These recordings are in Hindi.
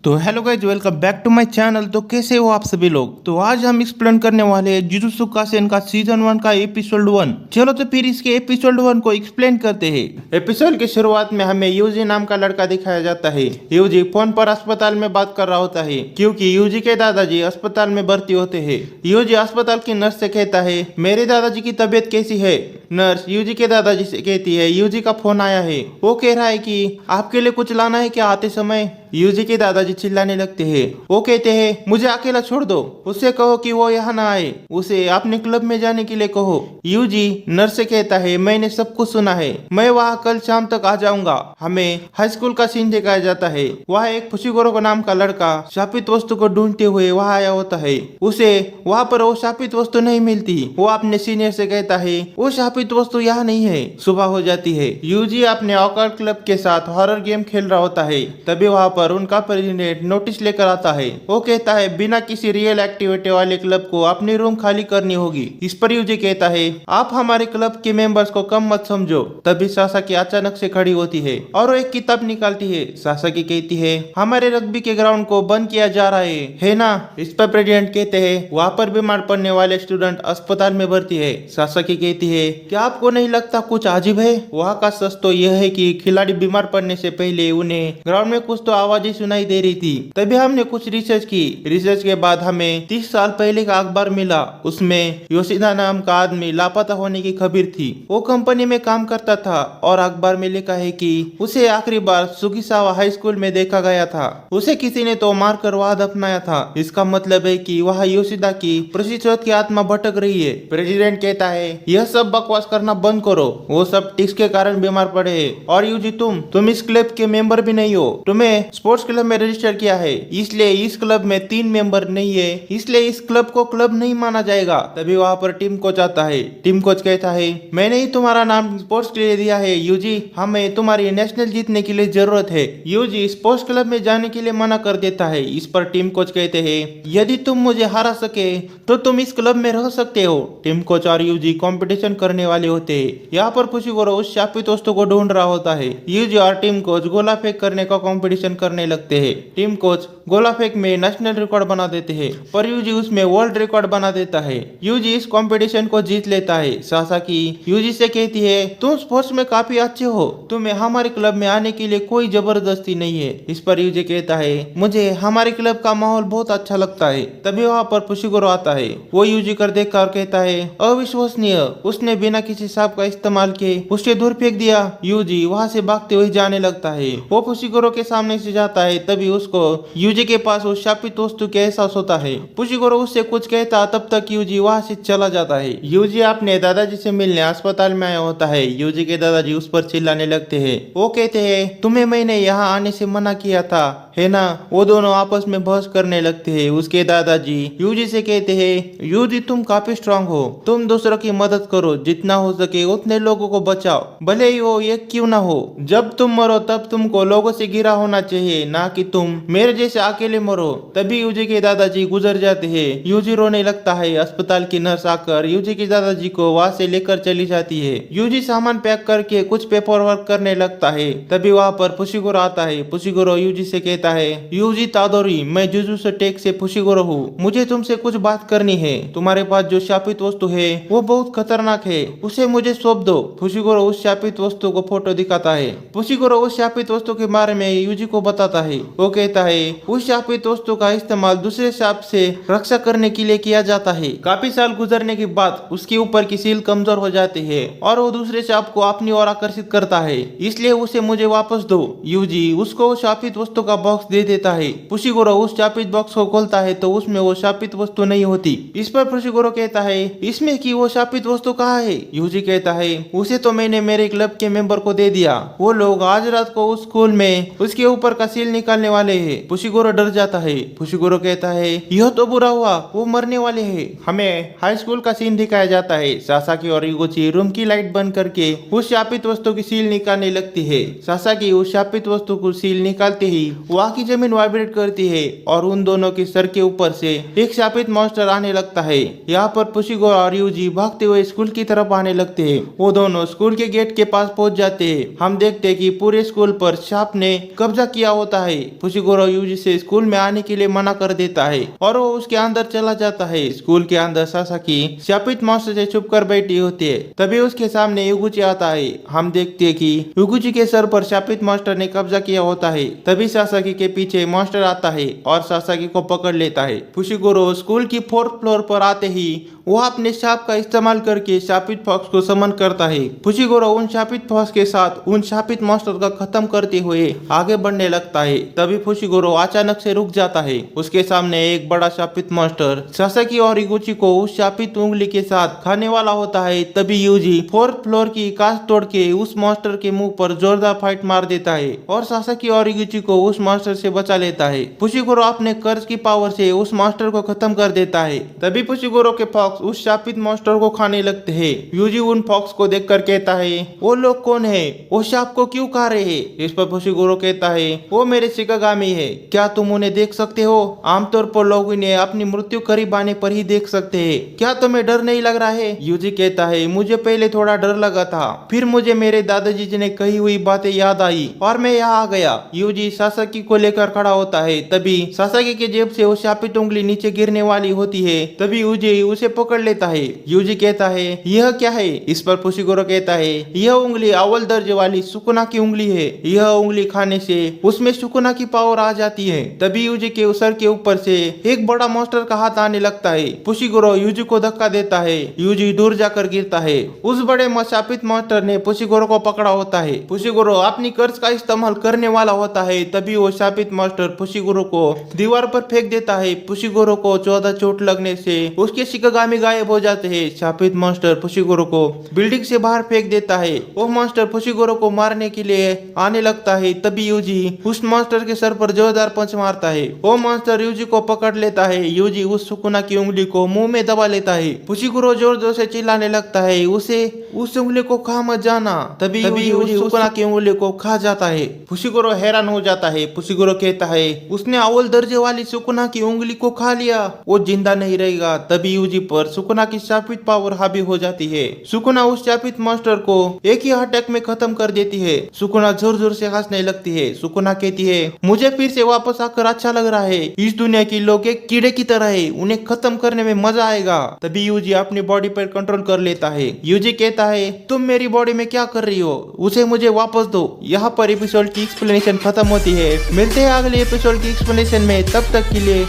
तो hello guys, welcome back to my channel. तो कैसे हो आप सभी लोग। तो आज हम एक्सप्लेन करने वाले हैं जुजुत्सु काइसेन का सीजन 1 का एपिसोड 1। चलो तो फिर इसके एपिसोड 1 को एक्सप्लेन करते हैं। एपिसोड की शुरुआत में हमें यूजी नाम का लड़का दिखाया जाता है। यूजी फोन पर अस्पताल में बात कर रहा होता है क्योंकि यूजी के दादाजी अस्पताल में भर्ती होते हैं। यूजी अस्पताल की नर्स से कहता है, मेरे दादाजी की तबीयत कैसी है। नर्स यूजी के दादाजी से कहती है, यूजी का फोन आया है, वो कह रहा है कि आपके लिए कुछ लाना है क्या आते समय। यूजी के दादाजी चिल्लाने लगते हैं। वो कहते हैं, मुझे अकेला छोड़ दो, उससे कहो कि वो यहाँ ना आए, उसे अपने क्लब में जाने के लिए कहो। यूजी नर्स से कहता है, मैंने सब कुछ सुना है, मैं वहाँ कल शाम तक आ जाऊंगा। हमें हाई स्कूल का सीन दिखाया जाता है। वहाँ एक फुशिगोरो नाम का लड़का शापित वस्तु को ढूंढते हुए वहाँ आया होता है। उसे वहाँ पर वो शापित वस्तु नहीं मिलती। वो अपने सीनियर से कहता है, वो शापित वस्तु यहाँ नहीं है। सुबह हो जाती है। यूजी अपने ऑकल्ट क्लब के साथ हॉरर गेम खेल रहा होता है। तभी वहाँ पर उनका प्रेसिडेंट नोटिस लेकर आता है। वो कहता है, बिना किसी रियल एक्टिविटी वाले क्लब को अपनी रूम खाली करनी होगी। इस पर यूजी कहता है, आप हमारे क्लब के मेंबर्स को कम मत समझो। तभी सासाकी अचानक से खड़ी होती है और वो एक किताब निकालती है। सासाकी कहती है, हमारे रग्बी के ग्राउंड को बंद किया जा रहा है ना। इस पर प्रेसिडेंट कहते हैं, वहाँ पर बीमार पड़ने वाले स्टूडेंट अस्पताल में भर्ती है। सासाकी कहती है, क्या आपको नहीं लगता कुछ अजीब है। वहाँ का सच तो यह है कि खिलाड़ी बीमार पड़ने से पहले उन्हें ग्राउंड में कुछ तो आवाजें सुनाई दे रही थी। तभी हमने कुछ रिसर्च की। रिसर्च के बाद हमें 30 साल पहले का अखबार मिला। उसमें योशिदा नाम का आदमी लापता होने की खबर थी। वो कंपनी में काम करता था और अखबार में लिखा है कि उसे आखिरी बार सुगिसावा हाई स्कूल में देखा गया था। उसे किसी ने तो मारकर वहां दफनाया था। इसका मतलब है कि वह योशिदा की प्रशिक्षुत की आत्मा भटक रही है। प्रेसिडेंट कहता है, यह सब बकवास करना बंद करो, वो सब टिक्स के कारण बीमार पड़े हैं। और यूजी तुम इस क्लब के मेंबर भी नहीं हो। तुम्हें स्पोर्ट्स क्लब में रजिस्टर किया है, इसलिए इस क्लब में 3 मेंबर नहीं है, इसलिए इस क्लब को क्लब नहीं माना जाएगा। तभी वहाँ पर टीम कोच आता है। टीम कोच कहता है, मैंने ही तुम्हारा नाम स्पोर्ट्स के लिए दिया है यूजी, हमें तुम्हारी नेशनल जीतने के लिए जरूरत है। यूजी स्पोर्ट्स क्लब में जाने के लिए मना कर देता है। इस पर टीम कोच कहते हैं, यदि तुम मुझे हरा सके तो तुम इस क्लब में रह सकते हो। टीम कोच और यूजी कंपटीशन करने वाले होते हैं। यहाँ पर फुशिगोरो उस शापित वस्तु को ढूंढ रहा होता है। यूजी और टीम कोच गोला फेंक करने का कंपटीशन करने लगते हैं। टीम कोच गोला फेंक में नेशनल रिकॉर्ड बना देते हैं, पर यूजी उसमें वर्ल्ड रिकॉर्ड बना देता है। यूजी इस कंपटीशन को जीत लेता है। सासाकी यूजी से कहती है, तुम स्पोर्ट्स में काफी अच्छे हो, तुम्हें हमारे क्लब में आने के लिए कोई जबरदस्ती नहीं है। इस पर यूजी कहता है, मुझे हमारे क्लब का माहौल बहुत अच्छा लगता है। तभी वहाँ पर फुशिगोरो आता है। वो यूजी कर देख कर कहता है, अविश्वसनीय, उसने बिना किसी सांप का इस्तेमाल किए उसे दूर फेंक दिया। यूजी वहाँ से भागते हुए जाने लगता है। वो फुशिगोरो के सामने से जाता है। तभी उसको यूजी के पास उस शापित वस्तु के एहसास होता है। फुशिगोरो उससे कुछ कहता, तब तक यूजी वहाँ से चला जाता है। यूजी अपने दादाजी से मिलने अस्पताल में आया होता है। यूजी के दादाजी उस पर चिल्लाने लगते हैं। वो कहते हैं, तुम्हें मैंने यहाँ आने से मना किया था, है ना। वो दोनों आपस में बहस करने लगते हैं। उसके दादाजी यूजी से कहते हैं, यूजी तुम काफी स्ट्रांग हो, तुम दूसरों की मदद करो, जितना हो सके उतने लोगों को बचाओ, भले ही वो एक क्यों ना हो। जब तुम मरो तब तुमको लोगों से घिरा होना चाहिए, ना कि तुम मेरे जैसे अकेले मरो। तभी यूजी के दादाजी गुजर जाते हैं। यूजी रोने लगता है। अस्पताल की नर्स आकर यूजी के दादाजी को वहाँ से लेकर चली जाती है। यूजी सामान पैक करके कुछ पेपर वर्क करने लगता है। तभी वहाँ पर फुशिगोरो आता है। फुशिगोरो यूजी से कहता है, यूजी तादोरी, मैं जुजुत्सु टेक से फुशिगोरो हूँ, मुझे तुमसे कुछ बात करनी है। तुम्हारे पास जो शापित वस्तु है वो बहुत खतरनाक है, उसे मुझे सौंप दो। फुशिगोरो उस शापित वस्तु को फोटो दिखाता है। फुशिगोरो उस शापित वस्तु के बारे में यूजी को बताता है। वो कहता है, उस शापित वस्तु का इस्तेमाल दूसरे सांप से रक्षा करने के लिए किया जाता है। काफी साल गुजरने के बाद उसके ऊपर की सील कमजोर हो जाती है और वो दूसरे सांप को अपनी ओर आकर्षित करता है, इसलिए उसे मुझे वापस दो। यूजी उसको शापित वस्तु का बॉक्स दे देता है। फुशिगोरो उस शापित बॉक्स को खोलता है तो उसमें वो शापित वस्तु नहीं होती। इस पर फुशिगोरो कहता है, इसमें की वो शापित वस्तु कहाँ है। यूजी कहता है, उसे तो मैंने मेरे क्लब के मेंबर को दे दिया, वो लोग आज रात को उस स्कूल में उसके ऊपर का सील निकालने वाले हैं। फुशिगोरो डर जाता है। फुशिगोरो कहता है, यह तो बुरा हुआ, वो मरने वाले हैं। हमें हाई स्कूल का सीन दिखाया जाता है। सासाकी और युगोची रूम की लाइट बंद करके उस शापित वस्तु की सील निकालने लगती है। सासाकी उस शापित वस्तु को सील निकालते ही वहाँ की जमीन वाइब्रेट करती है और उन दोनों के सर के ऊपर से एक शापित मॉन्स्टर आने लगता है। यहाँ पर फुशिगोरो और यूजी भागते हुए स्कूल की तरफ आने लगते हैं। वो दोनों स्कूल के गेट के पास पहुंच जाते हैं। हम देखते हैं कि पूरे स्कूल पर सांप ने कब्जा किया होता है। फुशिगुरो यूजी से स्कूल में आने के लिए मना कर देता है और वो उसके अंदर चला जाता है। स्कूल के अंदर सासाकी शापित मास्टर से छुप कर बैठी होती है। तभी उसके सामने युगुची आता है। हम देखते हैं कि युगुची के सर पर शापित मास्टर ने कब्जा किया होता है। तभी सासाकी के पीछे मास्टर आता है और सासाकी को पकड़ लेता है। फुशिगुरो स्कूल की 4th फ्लोर पर आते ही वो अपने शाप का इस्तेमाल करके शापित फॉक्स को समन करता है। फुशिगुरो उन शापित फॉक्स के साथ उन शापित मास्टर का खत्म करते हुए आगे बढ़ने लगता है। तभी फुशिगुरो अचानक से रुक जाता है। उसके सामने एक बड़ा शापित मास्टर सासाकी और युगुची को उस शापित उंगली के साथ खाने वाला होता है। तभी यूजी 4th फ्लोर की कांच तोड़ के उस मास्टर के मुंह पर जोरदार फाइट मार देता है और सासाकी और युगुची को उस मास्टर से बचा लेता है। फुशिगुरो अपने कर्ज की पावर से उस मास्टर को खत्म कर देता है। तभी फुशिगुरो के फॉक्स उस शापित मास्टर को खाने लगते हैं। यूजी उन फॉक्स को देखकर कहता है, वो लोग कौन है? वो शाप को क्यों खा रहे हैं? इस पर फुशिगुरो कहता है, वो मेरे शिकागामी है। क्या तुम उन्हें देख सकते हो? आमतौर पर लोग इन्हें अपनी मृत्यु करीब आने पर ही देख सकते हैं। क्या तुम्हें डर नहीं लग रहा है? यूजी कहता है, मुझे पहले थोड़ा डर लगा था, फिर मुझे मेरे दादाजी जी ने कही हुई बातें याद आई और मैं यहाँ आ गया। यूजी सासाकी को लेकर खड़ा होता है। तभी सासाकी के जेब से वो शापित उंगली नीचे गिरने वाली होती है। तभी यूजी उसे पकड़ लेता है। यूजी कहता है, यह क्या है? इस पर फुशिगुरो कहता है, यह उंगली अव्वल दर्जे वाली सुकुना की उंगली है। यह उंगली खाने से उसमें सुकुना की पावर आ जाती है। तभी यूजी के सर के ऊपर से एक बड़ा मॉन्स्टर का हाथ आने लगता है। फुशिगुरो यूजी को धक्का देता है। यूजी दूर जाकर गिरता है। उस बड़े शापित मॉन्स्टर ने फुशिगुरो को पकड़ा होता है। फुशिगुरो अपनी कर्ज का इस्तेमाल करने वाला होता है। तभी वो शापित मास्टर फुशिगुरो को दीवार पर फेंक देता है। फुशिगुरो को 14 चोट लगने से उसके शिकागामी गायब हो जाते हैं। शापित मास्टर फुशिगुरो को बिल्डिंग से बाहर फेंक देता है। वो मास्टर फुशिगुरो को मारने के लिए आने लगता है। तभी यूजी उस मास्टर के सर पर जोरदार पंच मारता है। वो मास्टर यूजी को पकड़ लेता है। यूजी उस सुकुना की उंगली को मुंह में दबा लेता है। फुशिगुरो जोर जोर से चिल्लाने लगता है, उसे उस उंगली को खा मत जाना। तभी यूजी सुकुना की उंगली को खा जाता है। फुशिगुरो हैरान हो जाता है। फुशिगुरो कहता है, उसने अव्वल दर्जे वाली सुकुना की उंगली को खा लिया, वो जिंदा नहीं रहेगा। तभी यूजी पर सुकुना की शापित पावर हावी हो जाती है। सुकुना उस शापित मास्टर को एक ही अटैक में खत्म कर देती है। सुकुना जोर जोर से हंसने लगती है। सुकुना कहती है, मुझे फिर से वापस आकर अच्छा लग रहा है। इस दुनिया के लोग एक कीड़े की तरह है, उन्हें खत्म करने में मजा आएगा। तभी यूजी अपनी बॉडी पर कंट्रोल कर लेता है। यूजी कहता है, तुम मेरी बॉडी में क्या कर रही हो? उसे मुझे वापस दो। यहाँ पर एपिसोड की एक्सप्लेनेशन खत्म होती है। मिलते हैं अगले एपिसोड की एक्सप्लेनेशन में। तब तक के लिए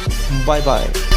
बाय बाय।